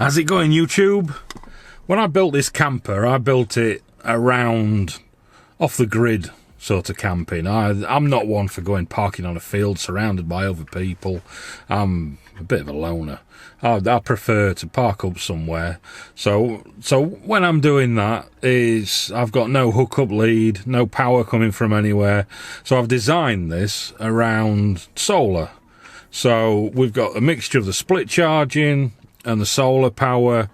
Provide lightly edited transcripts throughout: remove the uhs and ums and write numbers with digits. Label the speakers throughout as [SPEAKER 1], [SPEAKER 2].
[SPEAKER 1] How's it going, YouTube? When I built this camper, I built it around off the grid sort of camping. I'm not one for going parking on a field surrounded by other people. I'm a bit of a loner. I prefer to park up somewhere. So when I'm doing that, I've got no hookup lead, no power coming from anywhere. So I've designed this around solar. So we've got a mixture of the split charging and the solar power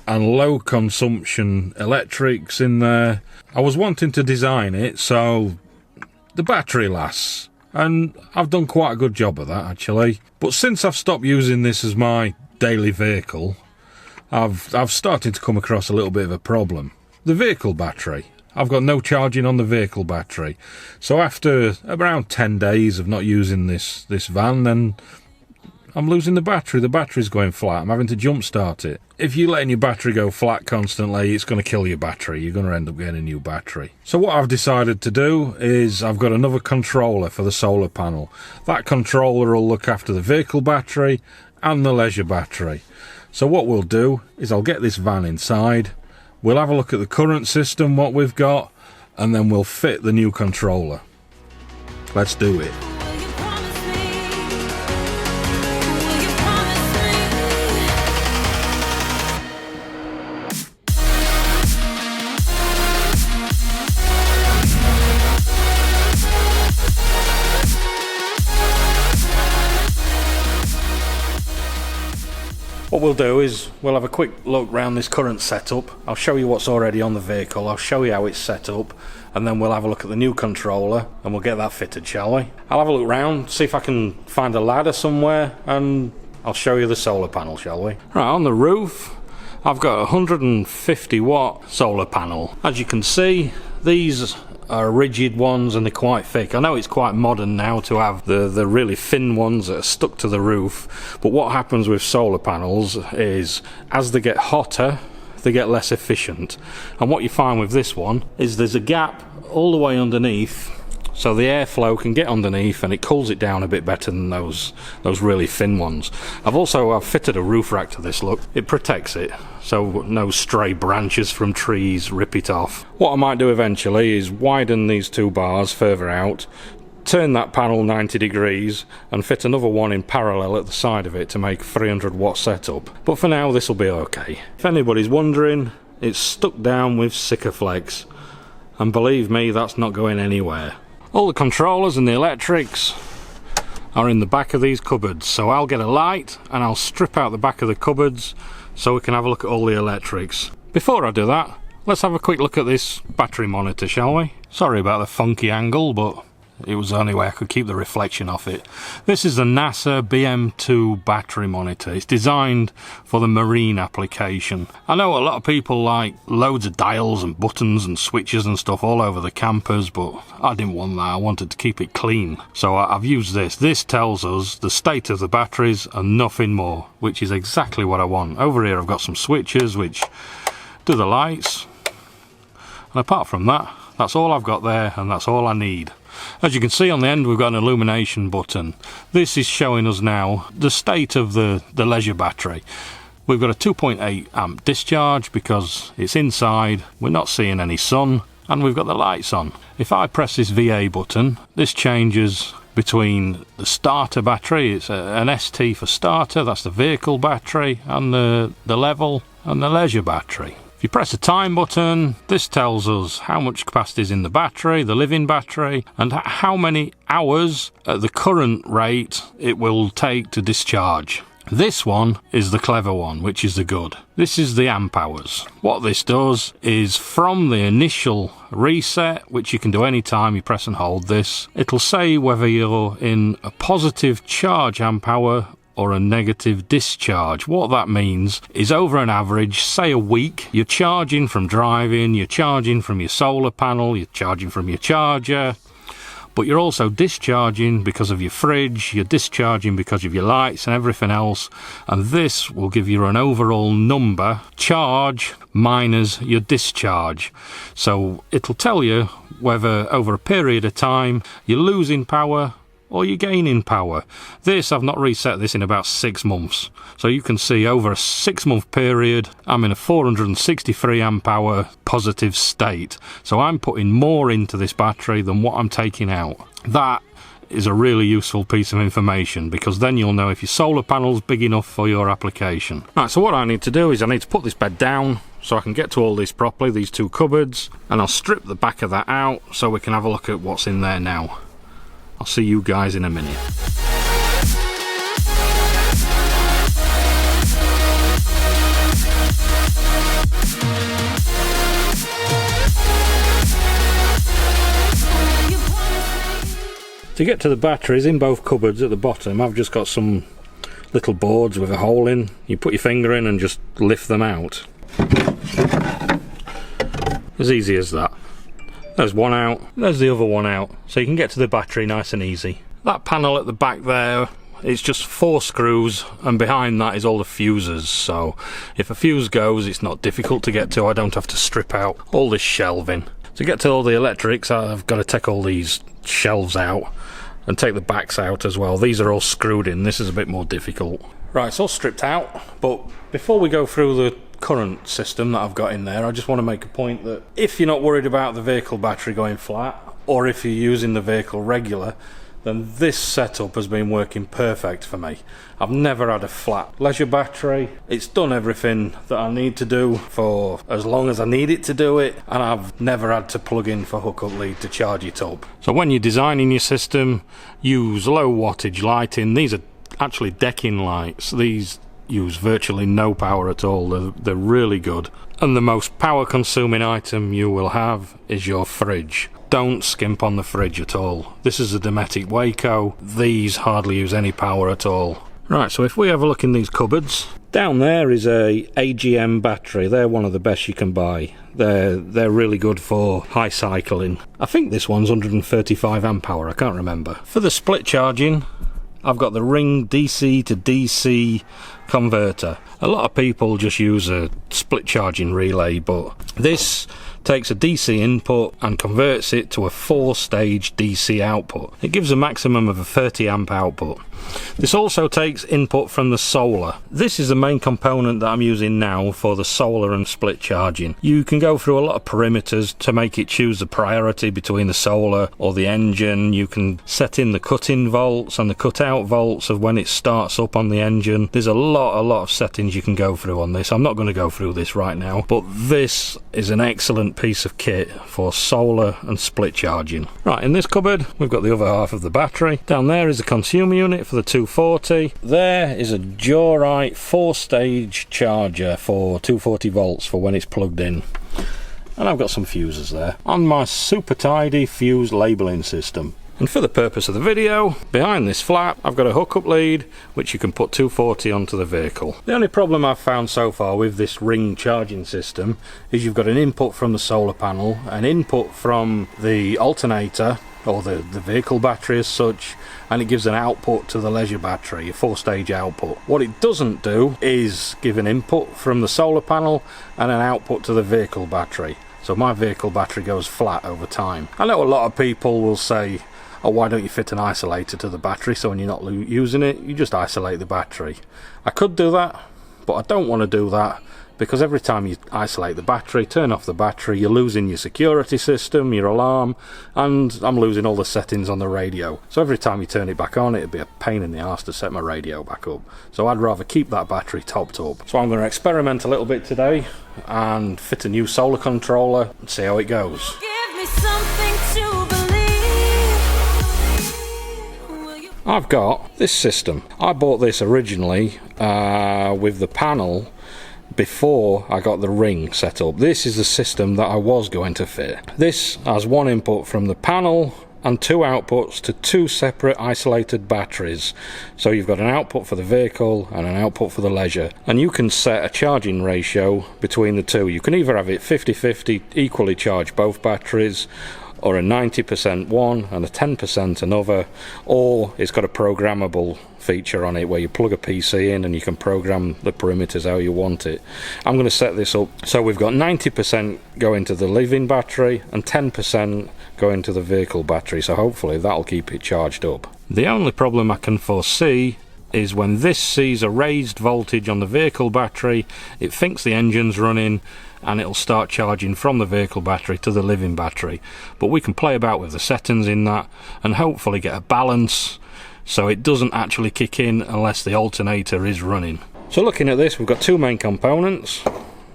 [SPEAKER 1] and low consumption electrics in there. I was wanting to design it so the battery lasts, and I've done quite a good job of that actually. But since I've stopped using this as my daily vehicle, I've started to come across a little bit of a problem. The vehicle battery. I've got no charging on the vehicle battery. So after around 10 days of not using this van, then I'm losing the battery. The battery's going flat. I'm having to jump start it. If you're letting your battery go flat constantly, it's going to kill your battery. You're going to end up getting a new battery. So what I've decided to do is I've got another controller for the solar panel. That controller will look after the vehicle battery and the leisure battery. So what we'll do is I'll get this van inside. We'll have a look at the current system, what we've got, and then we'll fit the new controller. Let's do it. What we'll do is we'll have a quick look around this current setup. I'll show you what's already on the vehicle, I'll show you how it's set up, and then we'll have a look at the new controller and we'll get that fitted, shall we? I'll have a look around, see if I can find a ladder somewhere, and I'll show you the solar panel, shall we? Right, on the roof I've got a 150 watt solar panel. As you can see, these are rigid ones and they're quite thick. I know it's quite modern now to have the really thin ones that are stuck to the roof, but what happens with solar panels is as they get hotter they get less efficient, and what you find with this one is there's a gap all the way underneath so the airflow can get underneath and it cools it down a bit better than those really thin ones. I've fitted a roof rack to this, look, it protects it so no stray branches from trees rip it off. What I might do eventually is widen these two bars further out, turn that panel 90 degrees and fit another one in parallel at the side of it to make a 300 watt setup. But for now this will be okay. If anybody's wondering, it's stuck down with Sikaflex, and believe me, that's not going anywhere. All the controllers and the electrics are in the back of these cupboards, so I'll get a light and I'll strip out the back of the cupboards so we can have a look at all the electrics. Before I do that, let's have a quick look at this battery monitor, shall we? Sorry about the funky angle, but it was the only way I could keep the reflection off it. This is the NASA BM2 battery monitor. It's designed for the marine application. I know a lot of people like loads of dials and buttons and switches and stuff all over the campers, but I didn't want that. I wanted to keep it clean. So I've used this. This tells us the state of the batteries and nothing more, which is exactly what I want. Over here I've got some switches which do the lights. And apart from that, that's all I've got there and that's all I need. As you can see on the end we've got an illumination button. This is showing us now the state of the leisure battery. We've got a 2.8 amp discharge because it's inside, we're not seeing any sun, and we've got the lights on. If I press this VA button, this changes between the starter battery, it's an ST for starter, that's the vehicle battery, and the level and the leisure battery. If you press the time button, this tells us how much capacity is in the battery, the living battery, and how many hours at the current rate it will take to discharge. This one is the clever one, which is the good. This is the amp hours. What this does is from the initial reset, which you can do anytime you press and hold this, it'll say whether you're in a positive charge amp hour or a negative discharge. What that means is over an average, say a week, you're charging from driving, you're charging from your solar panel, you're charging from your charger, but you're also discharging because of your fridge, you're discharging because of your lights and everything else, and this will give you an overall number, charge minus your discharge. So it'll tell you whether over a period of time you're losing power or you're gaining power. This, I've not reset this in about 6 months. So you can see over a 6-month period, I'm in a 463 amp hour positive state. So I'm putting more into this battery than what I'm taking out. That is a really useful piece of information, because then you'll know if your solar panel's big enough for your application. Right, so what I need to do is I need to put this bed down so I can get to all this properly, these 2 cupboards, and I'll strip the back of that out so we can have a look at what's in there now. I'll see you guys in a minute. To get to the batteries in both cupboards at the bottom, I've just got some little boards with a hole in. You put your finger in and just lift them out. As easy as that. There's one out, there's the other one out, so you can get to the battery nice and easy. That panel at the back there, it's just 4 screws, and behind that is all the fuses, so if a fuse goes, it's not difficult to get to. I don't have to strip out all this shelving. To get to all the electrics, I've got to take all these shelves out and take the backs out as well. These are all screwed in. This is a bit more difficult. Right, it's all stripped out, but before we go through the current system that I've got in there, I just want to make a point that if you're not worried about the vehicle battery going flat, or if you're using the vehicle regular, then this setup has been working perfect for me. I've never had a flat leisure battery. It's done everything that I need to do for as long as I need it to do it, and I've never had to plug in for hookup lead to charge it up. So when you're designing your system, use low wattage lighting. These are actually decking lights. These use virtually no power at all. They're really good. And the most power consuming item you will have is your fridge. Don't skimp on the fridge at all. This is a Dometic Waco. These hardly use any power at all. Right, so if we have a look in these cupboards, down there is a Agm Battery. They're one of the best you can buy. They're really good for high cycling. I think this one's 135 amp hour, I can't remember. For the split charging, I've got the Ring DC to DC converter. A lot of people just use a split charging relay, but this takes a DC input and converts it to a 4-stage DC output. It gives a maximum of a 30 amp output. This also takes input from the solar. This is the main component that I'm using now for the solar and split charging. You can go through a lot of parameters to make it choose the priority between the solar or the engine. You can set in the cut-in volts and the cut-out volts of when it starts up on the engine. There's a lot of settings you can go through on this. I'm not going to go through this right now, but this is an excellent piece of kit for solar and split charging. Right, in this cupboard we've got the other half of the battery. Down there is a consumer unit for the 240. There is a Joyrite 4-stage charger for 240 volts for when it's plugged in. And I've got some fuses there on my super tidy fuse labelling system. And for the purpose of the video, behind this flap I've got a hookup lead which you can put 240 onto the vehicle. The only problem I've found so far with this Ring charging system is you've got an input from the solar panel, an input from the alternator or the vehicle battery as such, and it gives an output to the leisure battery, a 4-stage output. What it doesn't do is give an input from the solar panel and an output to the vehicle battery. So my vehicle battery goes flat over time. I know a lot of people will say, oh, why don't you fit an isolator to the battery so when you're not using it, you just isolate the battery. I could do that, but I don't want to do that, because every time you isolate the battery, turn off the battery, you're losing your security system, your alarm, and I'm losing all the settings on the radio. So every time you turn it back on, it'd be a pain in the arse to set my radio back up. So I'd rather keep that battery topped up. So I'm going to experiment a little bit today and fit a new solar controller and see how it goes.
[SPEAKER 2] Give me something to believe.
[SPEAKER 1] I've got this system. I bought this originally with the panel before I got the Ring set up. This is the system that I was going to fit. This has one input from the panel and 2 outputs to 2 separate isolated batteries. So you've got an output for the vehicle and an output for the leisure, and you can set a charging ratio between the two. You can either have it 50-50, equally charge both batteries, or a 90% one and a 10% another, or it's got a programmable feature on it where you plug a PC in and you can program the perimeters how you want it. I'm going to set this up so we've got 90% going to the living battery and 10% going to the vehicle battery, so hopefully that'll keep it charged up. The only problem I can foresee is when this sees a raised voltage on the vehicle battery, it thinks the engine's running and it'll start charging from the vehicle battery to the living battery. But we can play about with the settings in that and hopefully get a balance so it doesn't actually kick in unless the alternator is running. So looking at this, we've got two main components.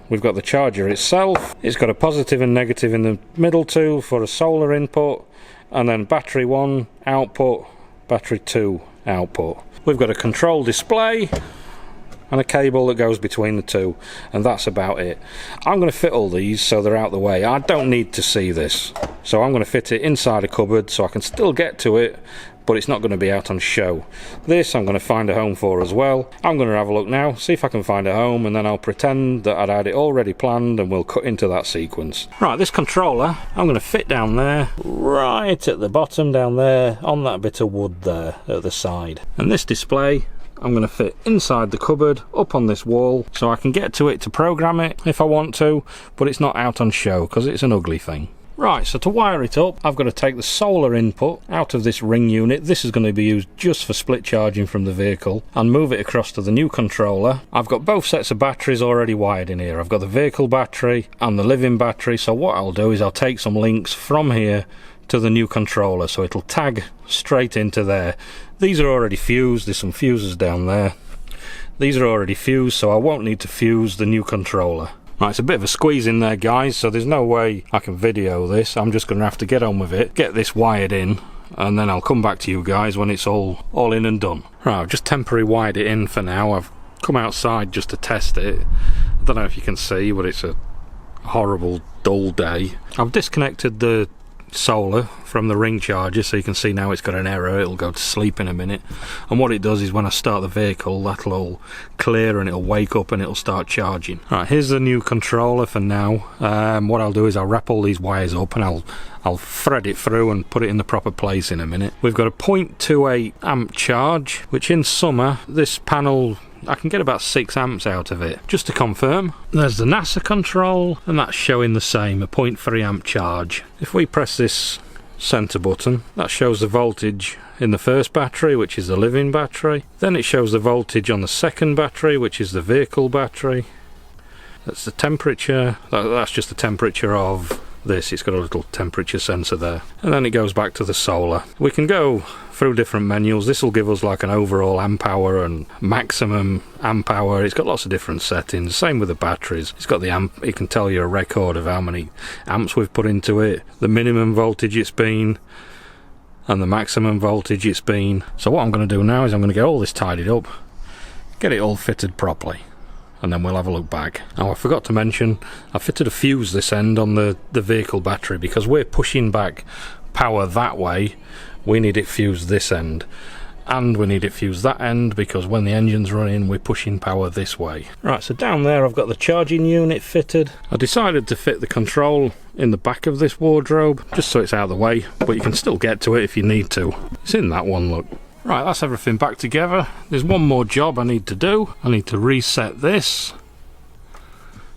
[SPEAKER 1] We've got the charger itself. It's got a positive and negative in the middle two for a solar input, and then battery 1 output, battery 2 output. We've got a control display and a cable that goes between the two, and that's about it. I'm going to fit all these so they're out the way. I don't need to see this, so I'm going to fit it inside a cupboard so I can still get to it, but it's not going to be out on show. This I'm going to find a home for as well. I'm going to have a look now, see if I can find a home, and then I'll pretend that I'd had it already planned and we'll cut into that sequence. Right, this controller I'm going to fit down there, right at the bottom down there, on that bit of wood there at the side. And this display I'm going to fit inside the cupboard up on this wall so I can get to it to program it if I want to, but it's not out on show because it's an ugly thing. Right, so to wire it up, I've got to take the solar input out of this ring unit. This is going to be used just for split charging from the vehicle, and move it across to the new controller. I've got both sets of batteries already wired in here. I've got the vehicle battery and the living battery, so what I'll do is I'll take some links from here to the new controller so it'll tag straight into there. These are already fused, there's some fuses down there. These are already fused, so I won't need to fuse the new controller. Right, it's a bit of a squeeze in there, guys, so there's no way I can video this. I'm just going to have to get on with it, get this wired in, and then I'll come back to you guys when it's all in and done. Right, I've just temporarily wired it in for now. I've come outside just to test it. I don't know if you can see, but it's a horrible, dull day. I've disconnected the solar from the ring charger, so you can see now it's got an error. It'll go to sleep in a minute, and what it does is when I start the vehicle, that'll all clear and it'll wake up and it'll start charging. Right, here's the new controller for now. What I'll do is I'll wrap all these wires up and I'll thread it through and put it in the proper place in a minute. We've got a 0.28 amp charge, which in summer this panel I can get about 6 amps out of it. Just to confirm, there's the NASA control, and that's showing the same, a 0.3 amp charge. If we press this center button, that shows the voltage in the first battery, which is the living battery. Then it shows the voltage on the second battery, which is the vehicle battery. That's the temperature. That's just the temperature of this. It's got a little temperature sensor there, and then it goes back to the solar. We can go through different menus. This will give us like an overall amp hour and maximum amp hour. It's got lots of different settings. Same with the batteries. It's got the amp. It can tell you a record of how many amps we've put into it, the minimum voltage it's been, and the maximum voltage it's been. So what I'm going to do now is I'm going to get all this tidied up, get it all fitted properly, and then we'll have a look back. Now, I forgot to mention, I fitted a fuse this end on the vehicle battery because we're pushing back power that way. We need it fused this end, and we need it fused that end because when the engine's running, we're pushing power this way. Right, so down there I've got the charging unit fitted. I decided to fit the control in the back of this wardrobe just so it's out of the way, but you can still get to it if you need to. It's in that one, look. Right, that's everything back together. There's one more job I need to do. I need to reset this,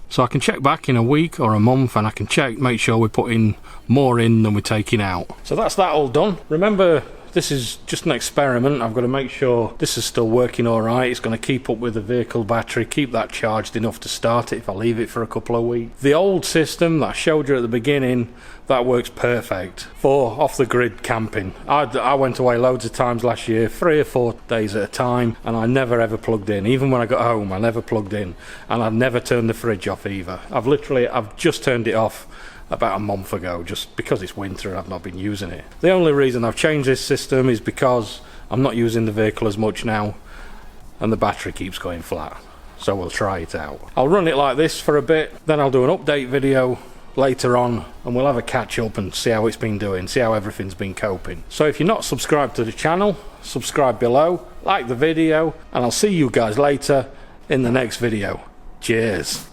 [SPEAKER 1] so I can check back in a week or a month, and I can make sure we're putting more in than we're taking out. So that's that all done. Remember, this is just an experiment. I've got to make sure this is still working all right. It's going to keep up with the vehicle battery, keep that charged enough to start it if I leave it for a couple of weeks. The old system that I showed you at the beginning, that works perfect for off-the-grid camping. I went away loads of times last year, 3 or 4 days at a time, and I never ever plugged in. Even when I got home, I never plugged in, and I've never turned the fridge off either. I've just turned it off about a month ago, just because it's winter and I've not been using it. The only reason I've changed this system is because I'm not using the vehicle as much now, and the battery keeps going flat. So we'll try it out. I'll run it like this for a bit, then I'll do an update video later on, and we'll have a catch up and see how it's been doing, see how everything's been coping. So if you're not subscribed to the channel, subscribe below, like the video, and I'll see you guys later in the next video. Cheers.